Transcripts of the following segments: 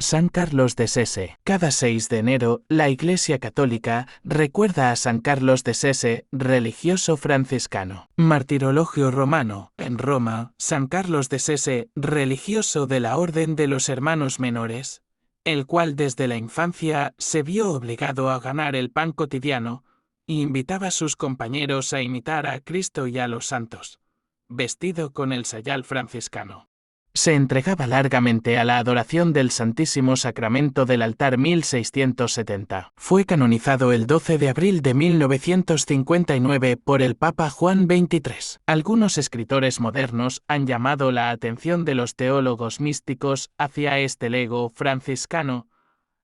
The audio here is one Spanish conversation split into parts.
San Carlos de Sese. Cada 6 de enero, la Iglesia Católica recuerda a San Carlos de Sese, religioso franciscano. Martirologio romano. En Roma, San Carlos de Sese, religioso de la Orden de los Hermanos Menores, el cual desde la infancia se vio obligado a ganar el pan cotidiano, y invitaba a sus compañeros a imitar a Cristo y a los santos, vestido con el sayal franciscano. Se entregaba largamente a la adoración del Santísimo Sacramento del altar 1670. Fue canonizado el 12 de abril de 1959 por el Papa Juan XXIII. Algunos escritores modernos han llamado la atención de los teólogos místicos hacia este lego franciscano,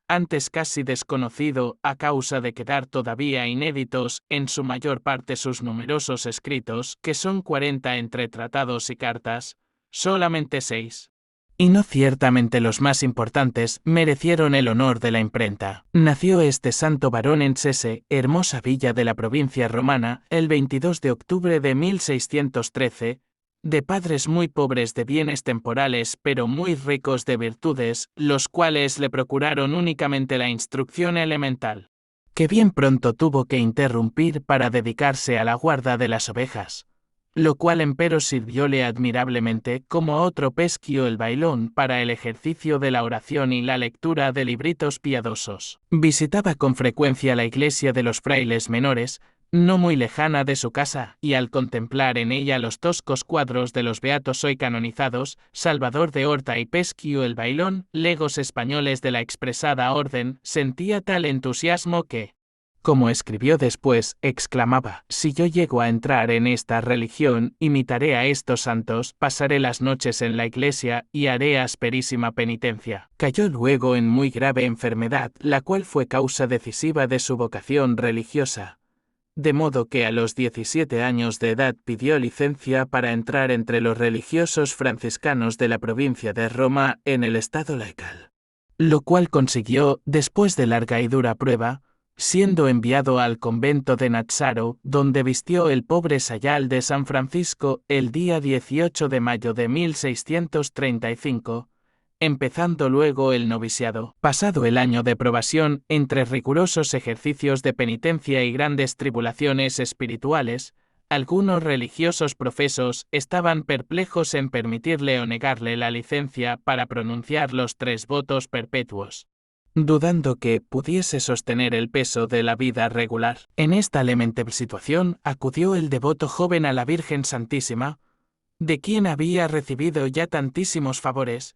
antes casi desconocido a causa de quedar todavía inéditos en su mayor parte sus numerosos escritos, que son 40 entre tratados y cartas. Solamente 6. Y no ciertamente los más importantes merecieron el honor de la imprenta. Nació este santo varón en Sese, hermosa villa de la provincia romana, el 22 de octubre de 1613, de padres muy pobres de bienes temporales pero muy ricos de virtudes, los cuales le procuraron únicamente la instrucción elemental, que bien pronto tuvo que interrumpir para dedicarse a la guarda de las ovejas, lo cual empero sirvióle admirablemente como a otro pesquio el bailón para el ejercicio de la oración y la lectura de libritos piadosos. Visitaba con frecuencia la iglesia de los frailes menores, no muy lejana de su casa, y al contemplar en ella los toscos cuadros de los beatos hoy canonizados, Salvador de Horta y Pesquio el bailón, legos españoles de la expresada orden, sentía tal entusiasmo que, como escribió después, exclamaba: si yo llego a entrar en esta religión, imitaré a estos santos, pasaré las noches en la iglesia y haré asperísima penitencia. Cayó luego en muy grave enfermedad, la cual fue causa decisiva de su vocación religiosa, de modo que a los 17 años de edad pidió licencia para entrar entre los religiosos franciscanos de la provincia de Roma en el estado laical, lo cual consiguió después de larga y dura prueba, siendo enviado al convento de Nazzaro, donde vistió el pobre sayal de San Francisco el día 18 de mayo de 1635, empezando luego el noviciado. Pasado el año de probación, entre rigurosos ejercicios de penitencia y grandes tribulaciones espirituales, algunos religiosos profesos estaban perplejos en permitirle o negarle la licencia para pronunciar los 3 votos perpetuos, dudando que pudiese sostener el peso de la vida regular. En esta lamentable situación acudió el devoto joven a la Virgen Santísima, de quien había recibido ya tantísimos favores.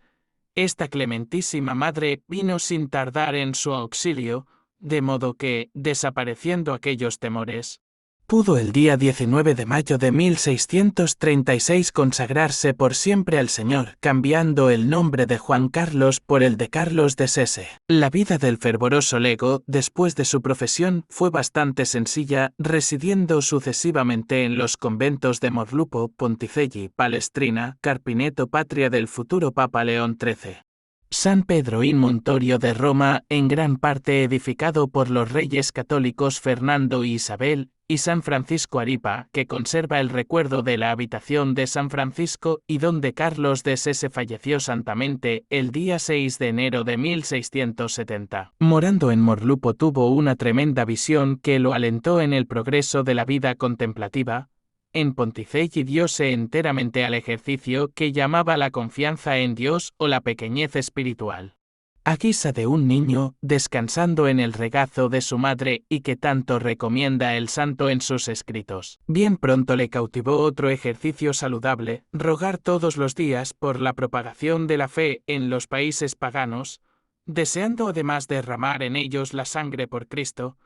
Esta clementísima madre vino sin tardar en su auxilio, de modo que, desapareciendo aquellos temores, pudo el día 19 de mayo de 1636 consagrarse por siempre al Señor, cambiando el nombre de Juan Carlos por el de Carlos de Sese. La vida del fervoroso lego, después de su profesión, fue bastante sencilla, residiendo sucesivamente en los conventos de Morlupo, Ponticelli, Palestrina, Carpineto, patria del futuro Papa León XIII. San Pedro in Montorio de Roma, en gran parte edificado por los reyes católicos Fernando y Isabel, y San Francisco Aripa, que conserva el recuerdo de la habitación de San Francisco y donde Carlos de Sese falleció santamente el día 6 de enero de 1670. Morando en Morlupo tuvo una tremenda visión que lo alentó en el progreso de la vida contemplativa. En Ponticelli dióse enteramente al ejercicio que llamaba la confianza en Dios o la pequeñez espiritual, a guisa de un niño, descansando en el regazo de su madre y que tanto recomienda el santo en sus escritos. Bien pronto le cautivó otro ejercicio saludable, rogar todos los días por la propagación de la fe en los países paganos, deseando además derramar en ellos la sangre por Cristo,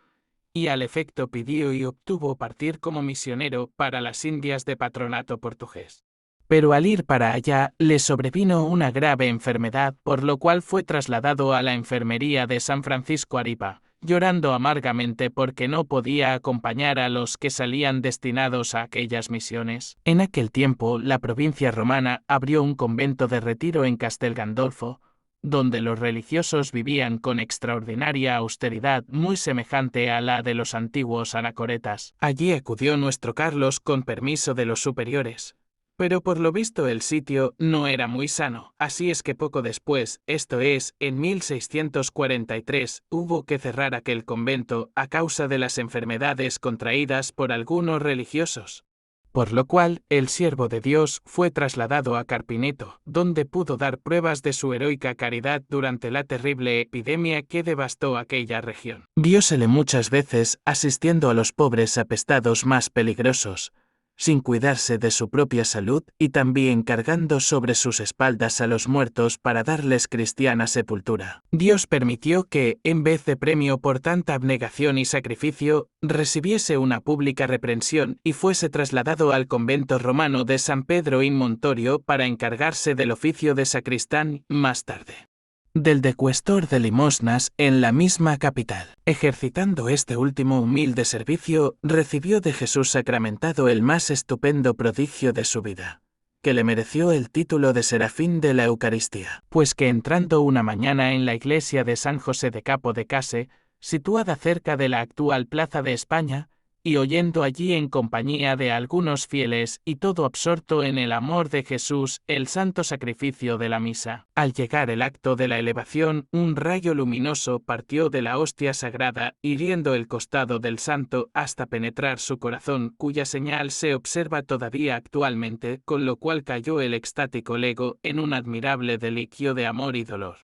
y al efecto pidió y obtuvo partir como misionero para las Indias de patronato portugués. Pero al ir para allá le sobrevino una grave enfermedad, por lo cual fue trasladado a la enfermería de San Francisco Aripa, llorando amargamente porque no podía acompañar a los que salían destinados a aquellas misiones. En aquel tiempo la provincia romana abrió un convento de retiro en Castel Gandolfo, donde los religiosos vivían con extraordinaria austeridad muy semejante a la de los antiguos anacoretas. Allí acudió nuestro Carlos con permiso de los superiores, Pero por lo visto el sitio no era muy sano, así es que poco después, esto es, en 1643, hubo que cerrar aquel convento a causa de las enfermedades contraídas por algunos religiosos. Por lo cual, el siervo de Dios fue trasladado a Carpineto, donde pudo dar pruebas de su heroica caridad durante la terrible epidemia que devastó aquella región. Viósele muchas veces asistiendo a los pobres apestados más peligrosos, sin cuidarse de su propia salud y también cargando sobre sus espaldas a los muertos para darles cristiana sepultura. Dios permitió que, en vez de premio por tanta abnegación y sacrificio, recibiese una pública reprensión y fuese trasladado al convento romano de San Pedro in Montorio para encargarse del oficio de sacristán más tarde. Del de cuestor de limosnas en la misma capital. Ejercitando este último humilde servicio, recibió de Jesús sacramentado el más estupendo prodigio de su vida, que le mereció el título de serafín de la Eucaristía, pues que entrando una mañana en la iglesia de San José de Capo de Case, situada cerca de la actual Plaza de España, y oyendo allí en compañía de algunos fieles y todo absorto en el amor de Jesús el santo sacrificio de la misa. Al llegar el acto de la elevación, un rayo luminoso partió de la hostia sagrada, hiriendo el costado del santo hasta penetrar su corazón, cuya señal se observa todavía actualmente, con lo cual cayó el extático lego en un admirable deliquio de amor y dolor.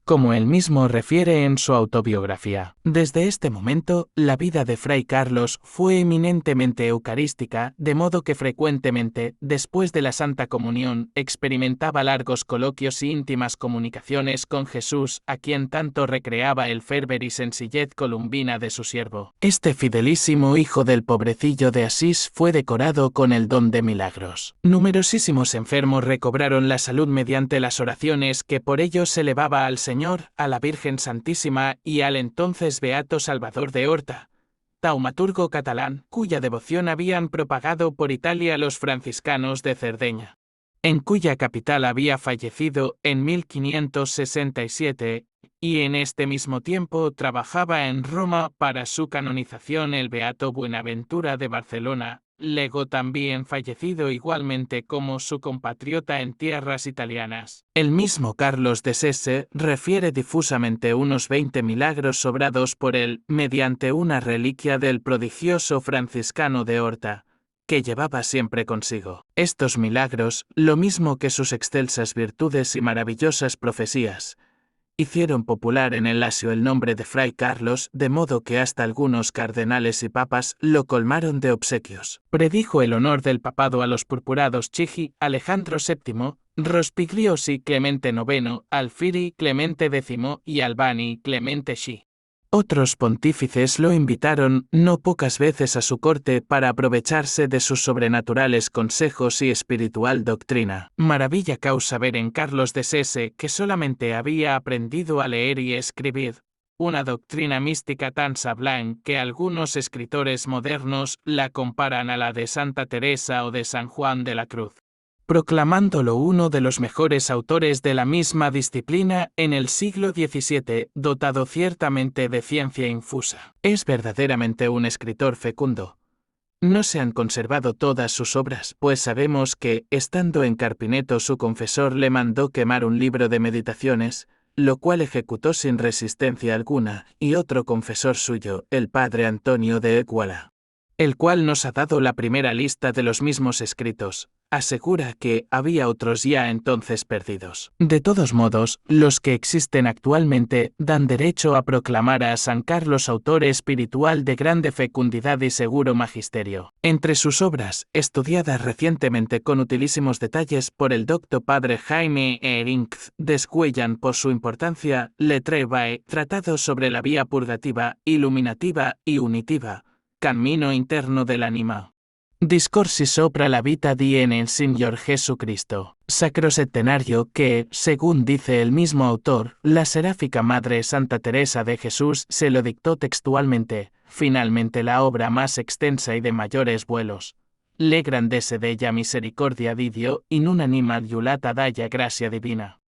Como él mismo refiere en su autobiografía, desde este momento, la vida de Fray Carlos fue eminentemente eucarística, de modo que frecuentemente, después de la Santa Comunión, experimentaba largos coloquios y íntimas comunicaciones con Jesús, a quien tanto recreaba el fervor y sencillez columbina de su siervo. Este fidelísimo hijo del pobrecillo de Asís fue decorado con el don de milagros. Numerosísimos enfermos recobraron la salud mediante las oraciones que por ellos se elevaba al Señor, a la Virgen Santísima y al entonces beato Salvador de Horta, taumaturgo catalán, cuya devoción habían propagado por Italia los franciscanos de Cerdeña, en cuya capital había fallecido en 1567, y en este mismo tiempo trabajaba en Roma para su canonización el beato Buenaventura de Barcelona, lego también fallecido igualmente como su compatriota en tierras italianas. El mismo Carlos de Sese refiere difusamente unos 20 milagros sobrados por él mediante una reliquia del prodigioso franciscano de Horta, que llevaba siempre consigo. Estos milagros, lo mismo que sus excelsas virtudes y maravillosas profecías, hicieron popular en el Lacio el nombre de Fray Carlos, de modo que hasta algunos cardenales y papas lo colmaron de obsequios. Predijo el honor del papado a los purpurados Chigi, Alejandro VII, Rospigliosi Clemente IX, Alfiri Clemente X y Albani Clemente X. Otros pontífices lo invitaron no pocas veces a su corte para aprovecharse de sus sobrenaturales consejos y espiritual doctrina. Maravilla causa ver en Carlos de Sese que solamente había aprendido a leer y escribir, una doctrina mística tan sublime que algunos escritores modernos la comparan a la de Santa Teresa o de San Juan de la Cruz, proclamándolo uno de los mejores autores de la misma disciplina en el siglo XVII, dotado ciertamente de ciencia infusa. Es verdaderamente un escritor fecundo. No se han conservado todas sus obras, pues sabemos que, estando en Carpineto su confesor le mandó quemar un libro de meditaciones, lo cual ejecutó sin resistencia alguna, y otro confesor suyo, el padre Antonio de Éguala, el cual nos ha dado la primera lista de los mismos escritos, asegura que había otros ya entonces perdidos. De todos modos, los que existen actualmente dan derecho a proclamar a San Carlos autor espiritual de grande fecundidad y seguro magisterio. Entre sus obras, estudiadas recientemente con utilísimos detalles por el doctor padre Jaime Erinckx, descuellan por su importancia Le Trebae, tratado sobre la vía purgativa, iluminativa y unitiva, camino interno del ánima. Discorsi sopra la vita di en el Señor Jesucristo, sacro septenario que, según dice el mismo autor, la seráfica Madre Santa Teresa de Jesús se lo dictó textualmente, finalmente la obra más extensa y de mayores vuelos. Le grandese della misericordia di Dio in un'anima adulata dalla gracia divina.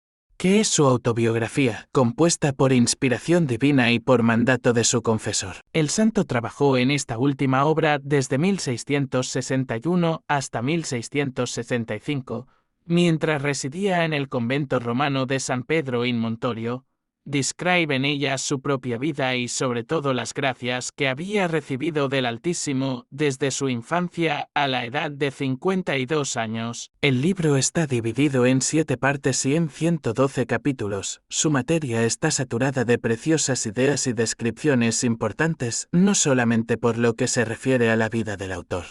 que es su autobiografía, compuesta por inspiración divina y por mandato de su confesor. El santo trabajó en esta última obra desde 1661 hasta 1665, mientras residía en el convento romano de San Pedro in Montorio. Describe en ella su propia vida y sobre todo las gracias que había recibido del Altísimo desde su infancia a la edad de 52 años. El libro está dividido en 7 partes y en 112 capítulos. Su materia está saturada de preciosas ideas y descripciones importantes, no solamente por lo que se refiere a la vida del autor,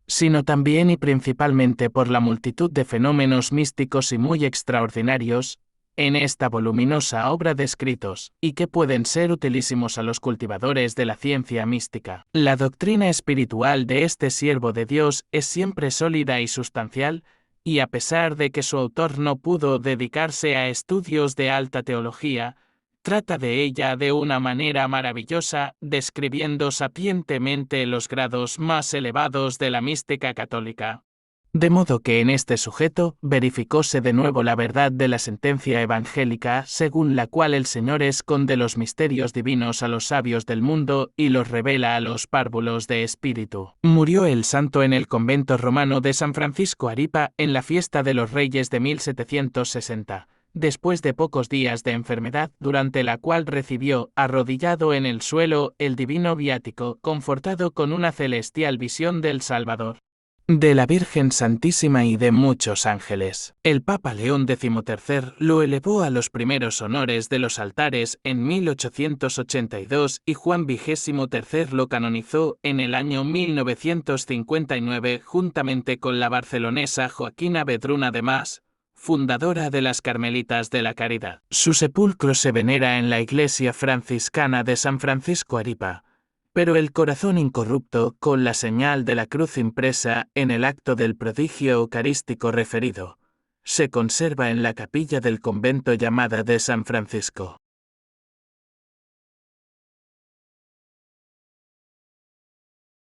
sino también y principalmente por la multitud de fenómenos místicos y muy extraordinarios en esta voluminosa obra de escritos, y que pueden ser utilísimos a los cultivadores de la ciencia mística. La doctrina espiritual de este siervo de Dios es siempre sólida y sustancial, y a pesar de que su autor no pudo dedicarse a estudios de alta teología, trata de ella de una manera maravillosa, describiendo sapientemente los grados más elevados de la mística católica. De modo que en este sujeto verificóse de nuevo la verdad de la sentencia evangélica, según la cual el Señor esconde los misterios divinos a los sabios del mundo y los revela a los párvulos de espíritu. Murió el santo en el convento romano de San Francisco Aripa en la fiesta de los Reyes de 1760. Después de pocos días de enfermedad, durante la cual recibió, arrodillado en el suelo, el divino viático, confortado con una celestial visión del Salvador, de la Virgen Santísima y de muchos ángeles. El Papa León XIII lo elevó a los primeros honores de los altares en 1882 y Juan XXIII lo canonizó en el año 1959 juntamente con la barcelonesa Joaquina Vedruna de Mas, fundadora de las Carmelitas de la Caridad. Su sepulcro se venera en la iglesia franciscana de San Francisco Aripa, pero el corazón incorrupto, con la señal de la cruz impresa en el acto del prodigio eucarístico referido, se conserva en la capilla del convento llamada de San Francisco.